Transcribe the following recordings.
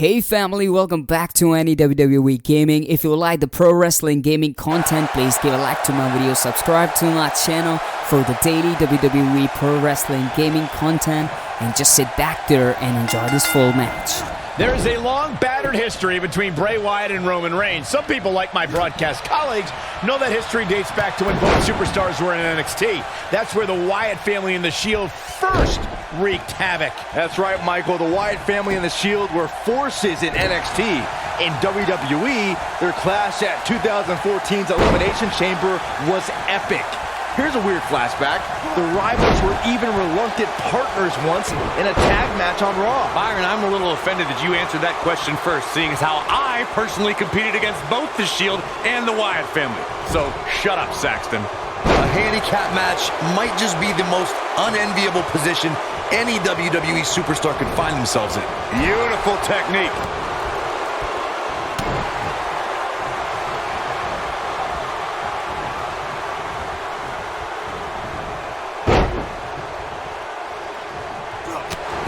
Hey family, welcome back to any WWE Gaming. If you like the pro wrestling gaming content, please give a like to my video, subscribe to my channel for the daily WWE pro wrestling gaming content, and just sit back there and enjoy this full match. There is a long, battered history between Bray Wyatt and Roman Reigns. Some people, like my broadcast colleagues, know that history dates back to when both superstars were in NXT. That's where the Wyatt family and the Shield first wreaked havoc. That's right, Michael. The Wyatt family and the Shield were forces in NXT. In WWE, their clash at 2014's Elimination Chamber was epic. Here's a weird flashback. The rivals were even reluctant partners once in a tag match on Raw. Byron, I'm a little offended that you answered that question first, seeing as how I personally competed against both the Shield and the Wyatt family. So, shut up, Saxton. A handicap match might just be the most unenviable position any WWE superstar could find themselves in. Beautiful technique.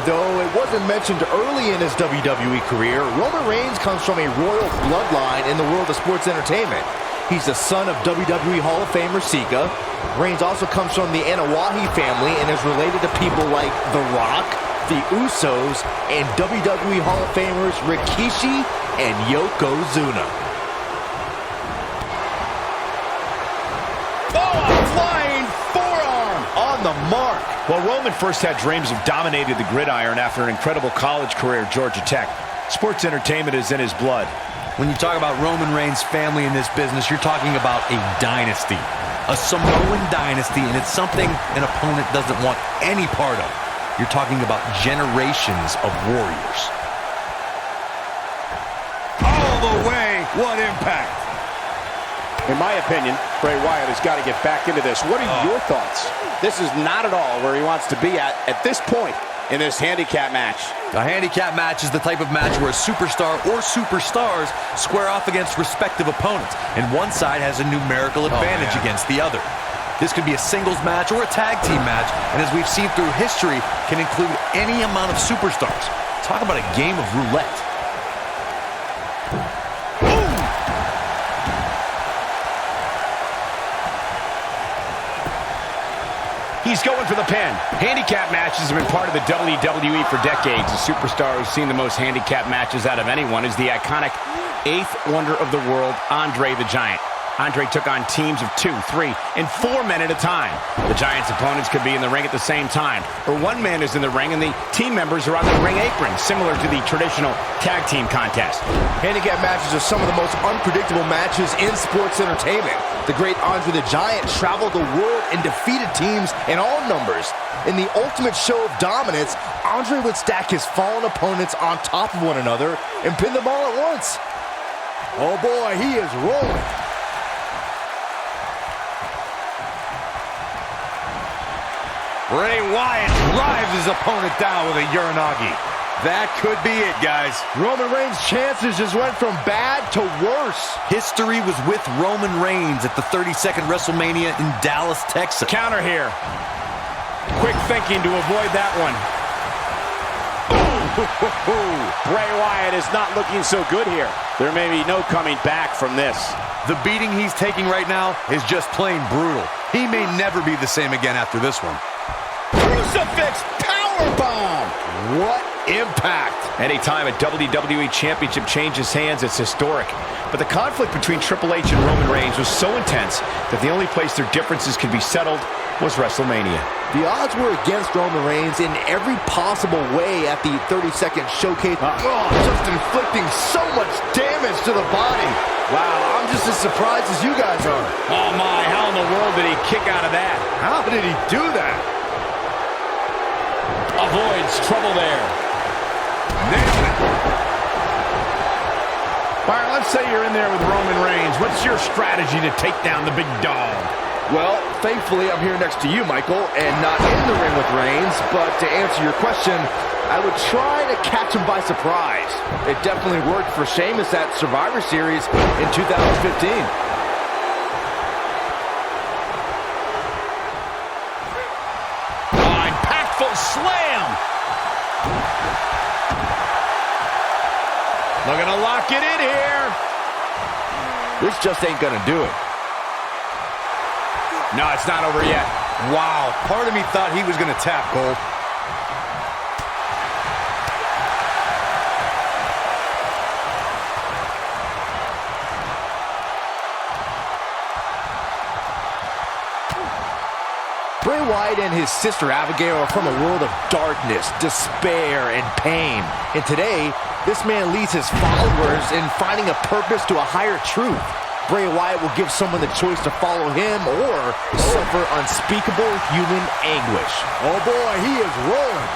Though it wasn't mentioned early in his WWE career, Roman Reigns comes from a royal bloodline in the world of sports entertainment. He's the son of WWE Hall of Famer Sika. Reigns also comes from the Anawahi family and is related to people like The Rock, the Usos, and WWE Hall of Famers Rikishi and Yokozuna. Oh, a flying forearm! On the mark. Well, Roman first had dreams of dominating the gridiron after an incredible college career at Georgia Tech. Sports entertainment is in his blood. When you talk about Roman Reigns' family in this business, you're talking about a dynasty, a Samoan dynasty, and it's something an opponent doesn't want any part of. You're talking about generations of warriors. All the way, what impact! In my opinion, Bray Wyatt has got to get back into this. What are your thoughts? This is not at all where he wants to be at this point in this handicap match. A handicap match is the type of match where a superstar or superstars square off against respective opponents, and one side has a numerical advantage against the other. This could be a singles match or a tag team match, and as we've seen through history, can include any amount of superstars. Talk about a game of roulette. He's going for the pin. Handicap matches have been part of the WWE for decades. The superstar who's seen the most handicap matches out of anyone is the iconic eighth wonder of the world, Andre the Giant. Andre took on teams of 2, 3, and 4 men at a time. The Giant's opponents could be in the ring at the same time, or one man is in the ring and the team members are on the ring apron, similar to the traditional tag team contest. Handicap matches are some of the most unpredictable matches in sports entertainment. The great Andre the Giant traveled the world and defeated teams in all numbers. In the ultimate show of dominance, Andre would stack his fallen opponents on top of one another and pin them all at once. Oh boy, he is rolling. Bray Wyatt drives his opponent down with a Uranagi. That could be it, guys. Roman Reigns' chances just went from bad to worse. History was with Roman Reigns at the 32nd WrestleMania in Dallas, Texas. Counter here. Quick thinking to avoid that one. Bray Wyatt is not looking so good here. There may be no coming back from this. The beating he's taking right now is just plain brutal. He may never be the same again after this one. Crucifix powerbomb! What impact! Anytime a WWE Championship changes hands, it's historic. But the conflict between Triple H and Roman Reigns was so intense that the only place their differences could be settled was WrestleMania. The odds were against Roman Reigns in every possible way at the 30-second showcase. Just inflicting so much damage to the body. Wow, I'm just as surprised as you guys are. Oh my, how in the world did he kick out of that? How did he do that? Avoids trouble there. Nailed it. Byron, let's say you're in there with Roman Reigns. What's your strategy to take down the big dog? Well, thankfully, I'm here next to you, Michael, and not in the ring with Reigns. But to answer your question, I would try to catch him by surprise. It definitely worked for Sheamus at Survivor Series in 2015. Oh, impactful. 'Impactful slam! Looking to lock it in here. This just ain't gonna do it. No, it's not over yet. Wow, part of me thought he was going to tap, Cole. Bray Wyatt and his sister Abigail are from a world of darkness, despair, and pain. And today, this man leads his followers in finding a purpose to a higher truth. Bray Wyatt will give someone the choice to follow him or suffer unspeakable human anguish. Oh boy, he is rolling.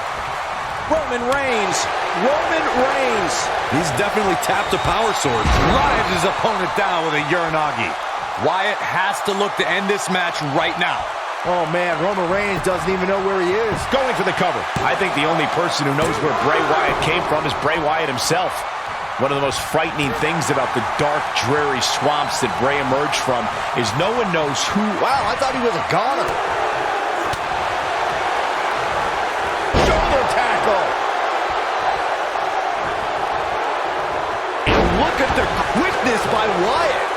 Roman Reigns. Roman Reigns. He's definitely tapped a power sword. Drives his opponent down with a Uranagi. Wyatt has to look to end this match right now. Oh man, Roman Reigns doesn't even know where he is. Going for the cover. I think the only person who knows where Bray Wyatt came from is Bray Wyatt himself. One of the most frightening things about the dark, dreary swamps that Bray emerged from is no one knows who... Wow, I thought he was a goner. Shoulder tackle. And look at the quickness by Wyatt.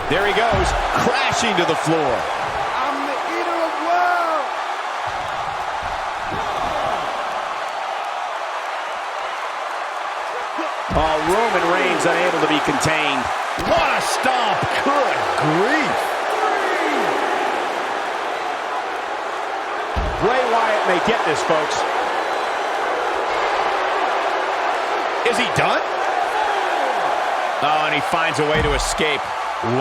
There he goes, crashing to the floor. I'm the eater of worlds. Oh, Roman Reigns unable to be contained. What a stomp. Good grief. Bray Wyatt may get this, folks. Is he done? Oh, and he finds a way to escape.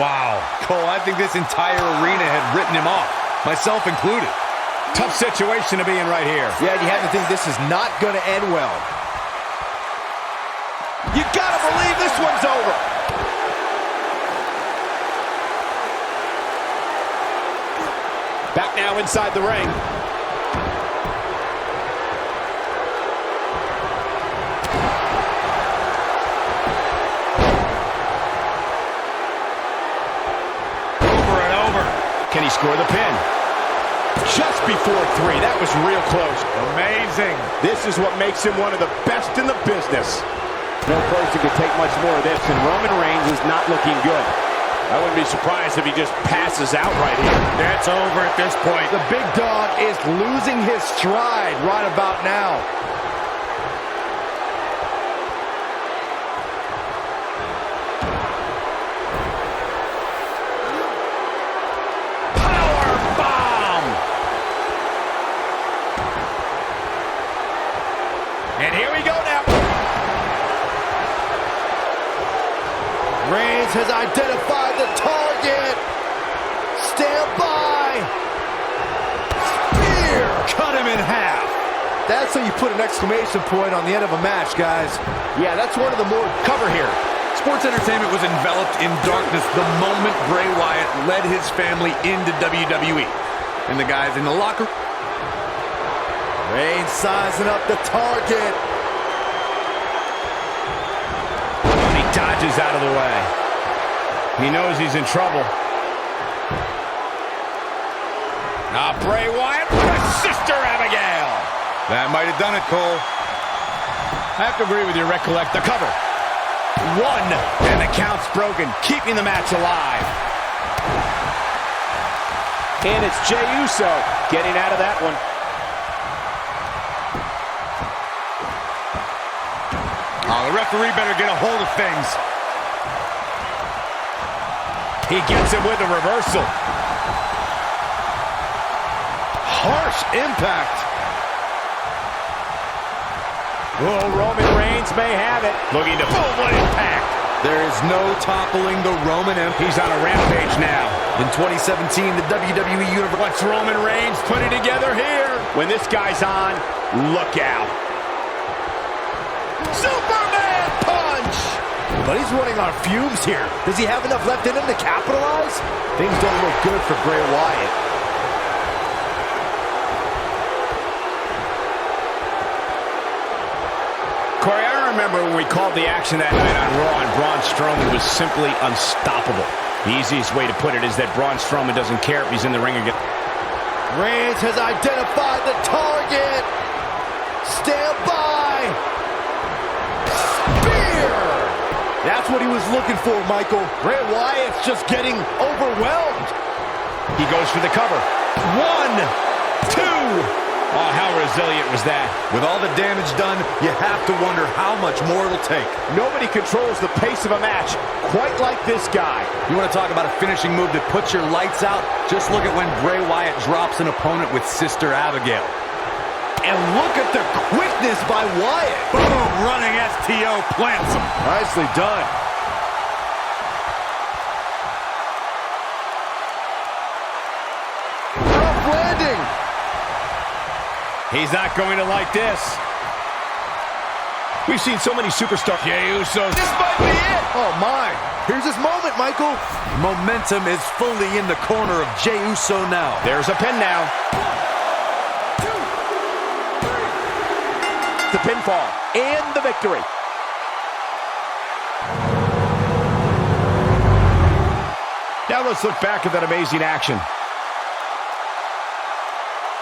Wow. Cole, I think this entire arena had written him off, myself included. Tough situation to be in right here. Yeah, you have to think this is not going to end well. You gotta believe this one's over. Back now inside the ring. Can he score the pin? Just before 3. That was real close. Amazing. This is what makes him one of the best in the business. No person could take much more of this, and Roman Reigns is not looking good. I wouldn't be surprised if he just passes out right here. That's over at this point. The big dog is losing his stride right about now. And here we go now. Reigns has identified the target. Stand by. Spear. Cut him in half. That's how you put an exclamation point on the end of a match, guys. Yeah, that's one of the more... Cover here. Sports entertainment was enveloped in darkness the moment Bray Wyatt led his family into WWE. And the guys in the locker... Reigns sizing up the target. And he dodges out of the way. He knows he's in trouble. Now Bray Wyatt with a sister Abigail. That might have done it, Cole. I have to agree with you, recollect the cover. 1, and the count's broken, keeping the match alive. And it's Jey Uso getting out of that one. Oh, the referee better get a hold of things. He gets him with a reversal. Harsh impact. Oh, Roman Reigns may have it. Looking to boom, what impact. There is no toppling the Roman Empire. He's on a rampage now. In 2017, the WWE Universe... What's Roman Reigns putting together here? When this guy's on, look out. Superman punch! But he's running on fumes here. Does he have enough left in him to capitalize? Things don't look good for Bray Wyatt. Corey, I remember when we called the action that night on Raw, and Braun Strowman was simply unstoppable. The easiest way to put it is that Braun Strowman doesn't care if he's in the ring again. Reigns has identified the target. Stand by. Spear. That's what he was looking for, Michael. Bray Wyatt's just getting overwhelmed. He goes for the cover. 1, 2. Oh, how resilient was that? With all the damage done, you have to wonder how much more it'll take. Nobody controls the pace of a match quite like this guy. You want to talk about a finishing move that puts your lights out? Just look at when Bray Wyatt drops an opponent with Sister Abigail. And look at the quickness by Wyatt. Boom, running STO plants him. Nicely done. Tough landing. He's not going to like this. We've seen so many superstars. Jey Uso. This might be it. Oh, my. Here's his moment, Michael. Momentum is fully in the corner of Jey Uso now. There's a pin now. 1, 2, 3. The pinfall and the victory. Now let's look back at that amazing action.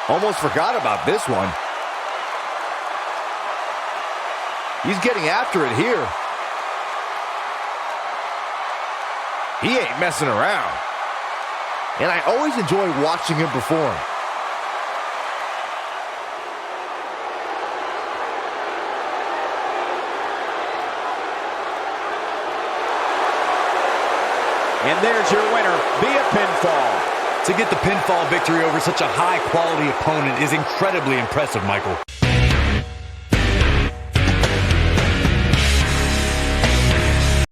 Almost forgot about this one. He's getting after it here. He ain't messing around. And I always enjoy watching him perform. And there's your winner via pinfall. To get the pinfall victory over such a high-quality opponent is incredibly impressive, Michael.